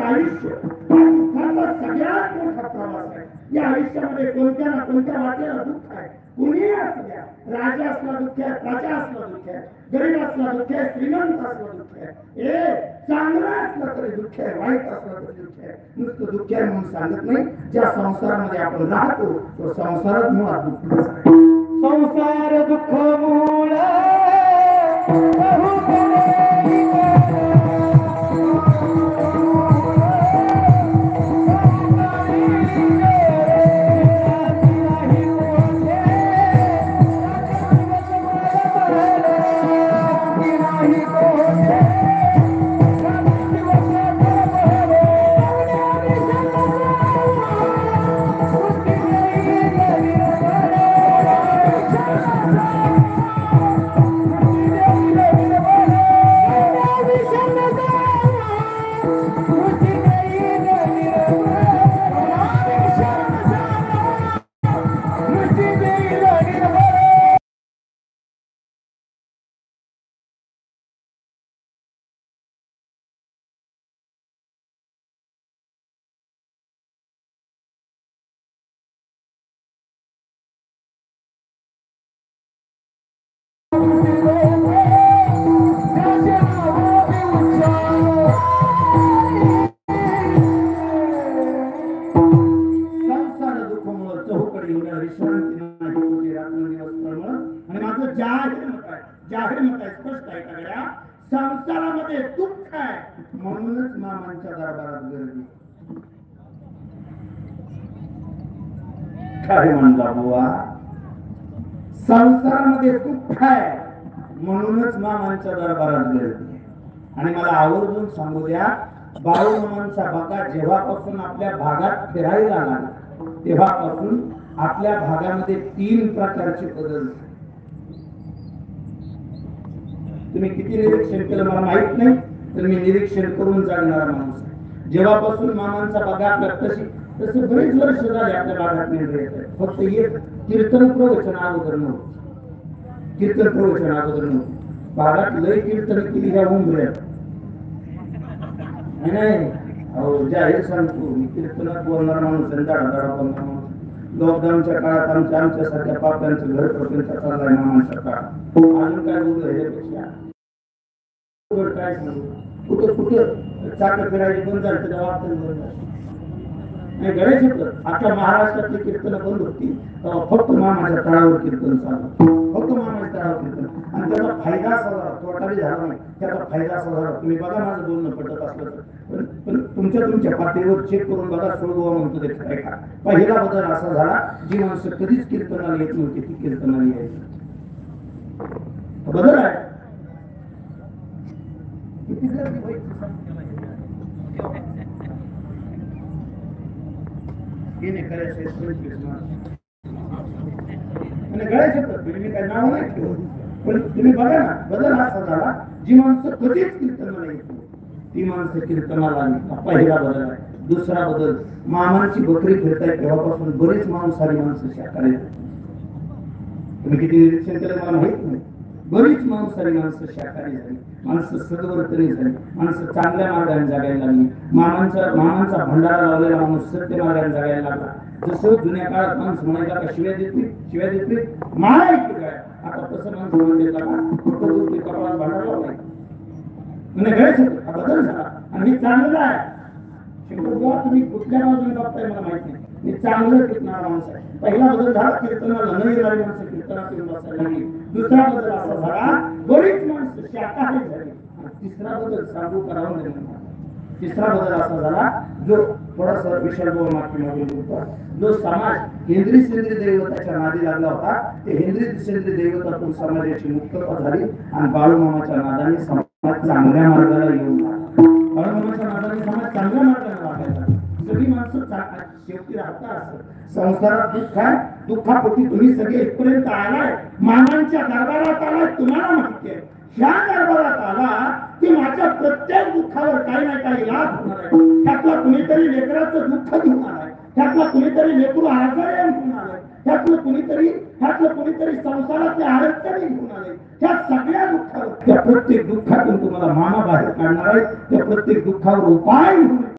आयुष्य दुःखाचा सगळ्यात मोठा प्रवास आहे। या आयुष्यामध्ये कोणत्या ना कोणत्या वाटेला दुःख आहे। कुणी असल्या, राजा असला दुःख आहे, प्रजा असला दुःख आहे, गरीब असला दुःख आहे, श्रीमंत असला दुःख आहे, चांगला असला तरी दुःख आहे, वाईट असला तरी दुःख आहे। नुसतं दुःख आहे म्हणून सांगत नाही, ज्या संसारामध्ये आपण राहतो तो संसारात मुळात दुःख आहे। संसार दुःख मूळ संसारामध्ये दुःख आहे म्हणूनच मामांच्या दरबारात गर्दी। काय म्हणला बुवा? संसारामध्ये दुःख आहे म्हणूनच मामांच्या दरबारात गर्दी। आणि मला आवर्जून सांगू द्या, बाळू मामांचा बघा जेव्हापासून आपल्या भागात फिरायला लागला तेव्हापासून आपल्या भागामध्ये 3 प्रकारचे बदल। तुम्ही किती निरीक्षण केलं मला माहित नाही, तर मी निरीक्षण करून जाणणारा माणूस आहे। जेव्हापासून मामांचा बघा आपल्या तसे बरेच वर्ष झाले आपल्या भागात निर्णय येत आहे। फक्त एक कीर्तन प्रवचन अगोदर नव्हतं, कीर्तन प्रवचन अगोदर नव्हतं। भागात लय कीर्तन केली ह्या उंबऱ्यात नाही। अहो जाहीर सांगतो, मी कीर्तनात बोलणार माणूस आहे, दाडा दाडा बोलणार माणूस। लॉकडाऊनच्या काळात आमच्यासारख्या पाप्यांचं घर प्रपंच चाललाय मामांच्या काळात। अजून काय बोलू ह्याच्यापेक्षा काय सांगू? कुठं कुठं चाकं फिरायची बंद झाली तर वाचन बंद झाली। गणेश आता महाराष्ट्रातली कीर्तन बंद होती, फक्त मामाच्या तळावर कीर्तन चाललं, फक्त मामाच्या तळावर कीर्तन। आणि त्याचा फायदा असा झाला, तोटाही झाला नाही, त्याचा फायदा असा झाला। तुम्ही बघा माझं बोलणं पटत असलं तर, पण तुमच्या पाठीवर चेक करून बघा, सोडवा म्हणतो ते काय का। पहिला बदल असा झाला, जी माणसं कधीच कीर्तनाला येत नव्हती ती कीर्तनाला यायची। बदल आहे। किती गर्दी व्हायची काय नाव नाही ठेवलं, पण तुम्ही बघा ना, बदल असा झाला, जी माणसं कधीच कीर्तनाला येत ती माणसं कीर्तनाला आली। पहिला बदल आहे। दुसरा बदल, मामांची बकरी फिरताय तेव्हापासून बरेच मांसाहारी माणसं शाकाहारी झाली। तुम्ही किती निरीक्षण केलं मला माहित नाही, बरीच मांसाहारी माणसं शाकाहारी झाली, माणसं सद्वर्तनी झाली, माणसं चांगल्या मार्गाने जगायला लागली। मामांचा भंडारा लावलेला माणूस सत्य मार्गाने जगायला लागला। जसं जुन्या काळात माणसं म्हणायला का शिव्या देते माळा ऐकते काय, आता तसं माणसं म्हणायला का कपाळात भंडारा लावलाय म्हणजे गैरसमज। हा बदल झाला आणि हे चांगलं आहे। शंकरबुवा तुम्ही कुठल्या बाजूने बघताय मला माहित नाही, मी चांगलं कीर्तनारा माणूस आहे। पहिला बदल झाला, कीर्तनाला न येणारी माणसं कीर्तनात येऊन बसायला लागली। दुसरा बदल असा झाला, बरीच माणसं शाकाहारी झाली। तिसरा बदल सांगू करावं नाही। तिसरा बदल असा झाला, जो थोडासा विशाल माफी होता, जो समाज हेंद्री सेंद्री दैवताच्या नादी लागला होता, ते हेंद्री सेंद्री दैवतातून समाजाची मुक्तता झाली आणि बाळूमामाच्या नादाने समाज चांगल्या मार्गाला येऊन लागला। बाळूमामाच्या नादाने समाज चांगल्या मार्गाला लागायला। सगळी माणसं शेवटी राहता असं संसारात दुःख आहे, दुःखापोटी तुम्ही सगळे इथपर्यंत आलाय, मामांच्या दरबारात आलाय। तुम्हाला माहिती आहे, ह्या दरबारात आला की माझ्या प्रत्येक दुःखावर काही ना काही इलाज होणार आहे। त्यातला कुणीतरी लेकराचं दुःख घेऊन आलाय, त्यातला कुणीतरी लेकरू आजारी घेऊन आलाय, त्यातलं कुणीतरी संसारातल्या अडचणी घेऊन आले। त्या सगळ्या दुःखावर, त्या प्रत्येक दुःखातून तुम्हाला मामा बाहेर काढणार आहे, त्या प्रत्येक दुःखावर उपाय